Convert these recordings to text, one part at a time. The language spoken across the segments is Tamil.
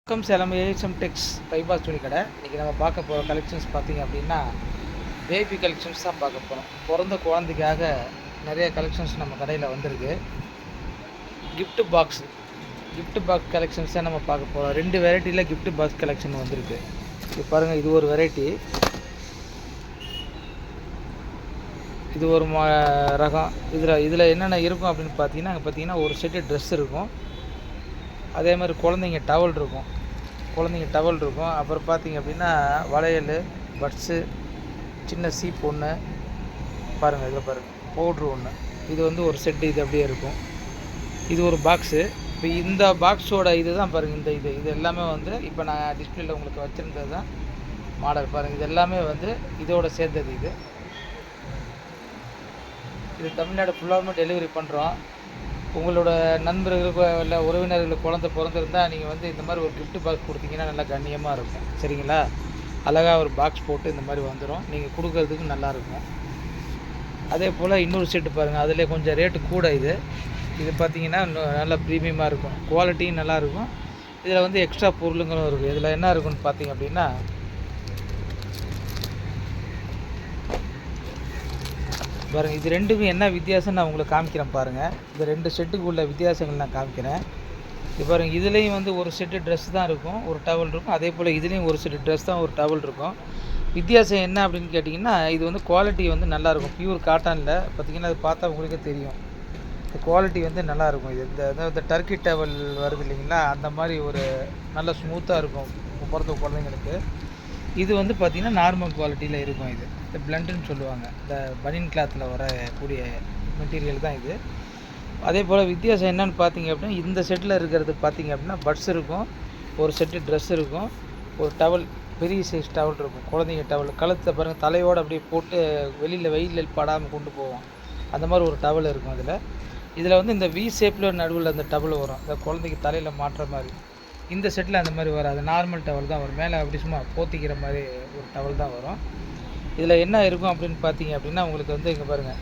வணக்கம் சேலம் ஏஎஸ்எம் டெக்ஸ் பைபாஸ் துணி கடை. இன்றைக்கி நம்ம பார்க்க போகிற கலெக்ஷன்ஸ் பார்த்திங்க அப்படின்னா பேபி கலெக்ஷன்ஸ் தான் பார்க்க போகிறோம். பிறந்த குழந்தைக்காக நிறைய கலெக்ஷன்ஸ் நம்ம கடையில் வந்திருக்கு. கிஃப்ட் பாக்ஸ் கலெக்ஷன்ஸ் தான் நம்ம பார்க்க போகிறோம். 2 வெரைட்டியில் கிஃப்ட் பாக்ஸ் கலெக்ஷன் வந்திருக்கு. இது பாருங்கள், இது ஒரு வெரைட்டி, இது ஒரு ரகம். இதில் என்னென்ன இருக்கும் அப்படின்னு பார்த்தீங்கன்னா ஒரு செட்டு ட்ரெஸ் இருக்கும். அதே மாதிரி குழந்தைங்க டவல் இருக்கும். அப்புறம் பார்த்திங்க அப்படின்னா வளையல், பட்ஸு, சின்ன சீப் ஒன்று பாருங்கள், இதில் பாருங்கள் பவுட்ரு ஒன்று. இது வந்து ஒரு செட்டு, இது அப்படியே இருக்கும். இது ஒரு பாக்ஸு. இப்போ இந்த பாக்ஸோட இது தான் பாருங்கள், இது எல்லாமே வந்து இப்போ நான் டிஸ்பிளேல உங்களுக்கு வச்சுருந்தது தான் மாடல். பாருங்கள், இது எல்லாமே வந்து இதோட சேர்ந்தது. இது தமிழ்நாடு ஃபுல்லாகவே டெலிவரி பண்ணுறோம். உங்களோட நண்பர்களுக்கு இல்லை உறவினர்களுக்கு குழந்தை பிறந்திருந்தால் நீங்கள் வந்து இந்த மாதிரி ஒரு கிஃப்ட் பாக்ஸ் கொடுத்தீங்கன்னா நல்லா கண்ணியமாக இருக்கும். சரிங்களா? அழகாக ஒரு பாக்ஸ் போட்டு இந்த மாதிரி வந்துடும். நீங்கள் கொடுக்கறதுக்கு நல்லாயிருக்கும். அதே போல் இன்னொரு செட்டு பாருங்கள், அதில் கொஞ்சம் ரேட்டு கூட. இது பார்த்தீங்கன்னா நல்லா ப்ரீமியமாக இருக்கும், குவாலிட்டியும் நல்லாயிருக்கும். இதில் வந்து எக்ஸ்ட்ரா பொருளுங்களும் இருக்குது. இதில் என்ன இருக்குன்னு பார்த்தீங்க அப்படின்னா பாருங்கள், இது ரெண்டுக்கும் என்ன வித்தியாசம் நான் உங்களுக்கு காமிக்கிறேன் பாருங்கள். இந்த 2 செட்டுக்கு உள்ள வித்தியாசங்கள் நான் காமிக்கிறேன். இது பாருங்கள், இதுலேயும் வந்து ஒரு செட்டு ட்ரெஸ் தான் இருக்கும், ஒரு டவல் இருக்கும். அதே போல் இதுலேயும் ஒரு செட்டு ட்ரெஸ் தான், ஒரு டவல் இருக்கும். வித்தியாசம் என்ன அப்படின்னு கேட்டிங்கன்னா, இது வந்து குவாலிட்டி வந்து நல்லாயிருக்கும். பியூர் காட்டனில் பார்த்திங்கன்னா அது பார்த்தா உங்களுக்கே தெரியும். இந்த குவாலிட்டி வந்து நல்லாயிருக்கும். இந்த டர்க்கி டவல் வருது இல்லைங்களா, அந்த மாதிரி ஒரு நல்ல ஸ்மூத்தாக இருக்கும் பிறந்த குழந்தைங்களுக்கு. இது வந்து பார்த்திங்கன்னா நார்மல் குவாலிட்டியில் இருக்கும். இந்த பிளண்டுன்னு சொல்லுவாங்க, இந்த பனியன் கிளாத்தில் வரக்கூடிய மெட்டீரியல் தான் இது. அதே போல் வித்தியாசம் என்னென்னு பார்த்தீங்க அப்படின்னா, இந்த செட்டில் இருக்கிறது பார்த்திங்க அப்படின்னா பட்ஸ் இருக்கும், ஒரு செட்டு ட்ரெஸ் இருக்கும், ஒரு டவல், பெரிய சைஸ் டவல் இருக்கும். குழந்தைங்க டவல் கழுத்தை பாருங்கள், தலையோடு அப்படியே போட்டு வெயிலில் படாமல் கொண்டு போவோம். அந்த மாதிரி ஒரு டவல் இருக்கும். இதில் வந்து இந்த வி ஷேப்பில் நடுவில் அந்த டவல் வரும், இந்த குழந்தைக்கு தலையில் மாட்டுற மாதிரி. இந்த செட்டில் அந்த மாதிரி வராது, நார்மல் டவல் தான் வரும். மேலே அப்படி சும்மா போத்திக்கிற மாதிரி ஒரு டவல் தான் வரும். இதில் என்ன இருக்கும் அப்படின்னு பார்த்தீங்க அப்படின்னா, உங்களுக்கு வந்து இங்கே பாருங்கள்,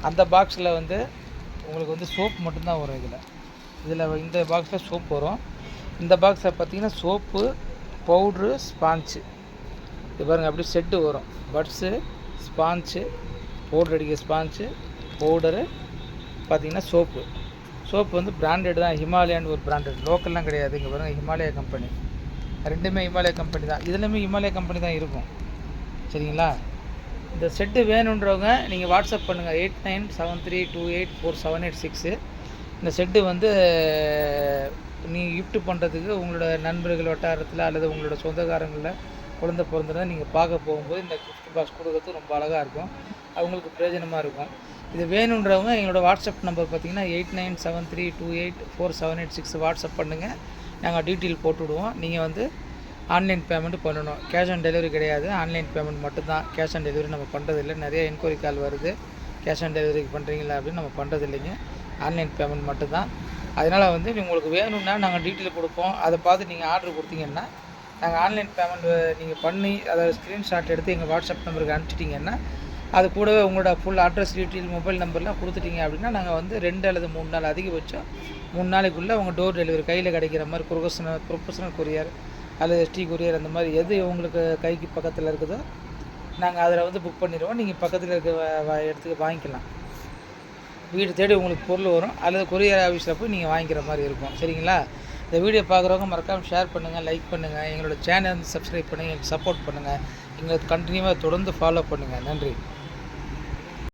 அந்த பாக்ஸில் வந்து உங்களுக்கு வந்து சோப்பு மட்டும்தான் வரும். இந்த பாக்ஸில் சோப்பு வரும். இந்த பாக்ஸில் பார்த்தீங்கன்னா சோப்பு, பவுட்ரு, ஸ்பாஞ்சு. இது பாருங்கள், அப்படி செட்டு வரும். பட்ஸு, ஸ்பாஞ்சு, பவுட்ரு அடிக்க ஸ்பாஞ்சு, பவுடரு, பார்த்திங்கன்னா சோப்பு வந்து பிராண்டட் தான். ஹிமாலயான்னு ஒரு பிராண்டட், லோக்கல்லாம் கிடையாது. இங்கே பாருங்கள், ஹிமாலயா கம்பெனி. ரெண்டுமே ஹிமாலயா கம்பெனி தான். இதுலேயுமே ஹிமாலயா கம்பெனி தான் இருக்கும். சரிங்களா? இந்த செட்டு வேணுன்றவங்க நீங்கள் வாட்ஸ்அப் பண்ணுங்கள், 8973284786. இந்த செட்டு வந்து நீங்கள் கிஃப்ட் பண்ணுறதுக்கு உங்களோட நண்பர்கள் வட்டாரத்தில் அல்லது உங்களோட சொந்தக்காரங்களில் குழந்தை பிறந்ததை நீங்கள் பார்க்க போகும்போது இந்த கிஃப்ட் பாக்ஸ் கொடுக்கறது ரொம்ப அழகாக இருக்கும், அவங்களுக்கு பிரயோஜனமாக இருக்கும். இது வேணுன்றவங்க எங்களோட வாட்ஸ்அப் நம்பர் பார்த்திங்கன்னா 8973284786 வாட்ஸ்அப் பண்ணுங்கள். நாங்கள் டீட்டெயில் போட்டுவிடுவோம். நீங்கள் வந்து ஆன்லைன் பேமெண்ட் பண்ணணும். கேஷ் ஆன் டெலிவரி கிடையாது, ஆன்லைன் பேமெண்ட் மட்டும்தான். கேஷ் ஆன் டெலிவரி நம்ம பண்ணுறதில்லை. நிறைய என்கொயரி கால் வருது, கேஷ் ஆன் டெலிவரிக்கு பண்ணுறீங்களா அப்படின்னு. நம்ம பண்ணுறதில்லைங்க, ஆன்லைன் பேமெண்ட் மட்டும்தான். அதனால் வந்து உங்களுக்கு வேணும்னா நாங்கள் டீட்டெயில் கொடுப்போம். அதை பார்த்து நீங்கள் ஆர்டர் கொடுத்தீங்கன்னா நாங்கள் ஆன்லைன் பேமெண்ட் நீங்கள் பண்ணி அதை ஸ்க்ரீன்ஷாட் எடுத்து எங்கள் வாட்ஸ்அப் நம்பருக்கு அனுப்பிச்சிட்டிங்கன்னா, அது கூடவே உங்களோட ஃபுல் அட்ரஸ் டீட்டெயில், மொபைல் நம்பர்லாம் கொடுத்துட்டீங்க அப்படின்னா நாங்கள் வந்து 2 அல்லது 3 நாள், அதிகபட்சம் 3 நாளைக்குள்ளே உங்கள் டோர் டெலிவரி கையில் கிடைக்கிற மாதிரி ப்ரொஃபஷனல் கொரியர் அல்லது எஸ்டி கொரியர், அந்த மாதிரி எது உங்களுக்கு கைக்கு பக்கத்தில் இருக்குதோ நாங்கள் அதில் வந்து புக் பண்ணிடுவோம். நீங்கள் பக்கத்தில் இருக்க இடத்துக்கு வாங்கிக்கலாம். வீடு தேடி உங்களுக்கு பொருள் வரும், அல்லது கொரியர் ஆஃபீஸில் போய் நீங்கள் வாங்கிக்கிற மாதிரி இருக்கும். சரிங்களா? இந்த வீடியோ பார்க்குறவங்க மறக்காமல் ஷேர் பண்ணுங்கள், லைக் பண்ணுங்கள், எங்களோட சேனல் வந்து சப்ஸ்கிரைப் பண்ணுங்கள், எங்களுக்கு சப்போர்ட் பண்ணுங்கள், எங்களுக்கு கண்டினியூவாக தொடர்ந்து ஃபாலோ பண்ணுங்கள். நன்றி.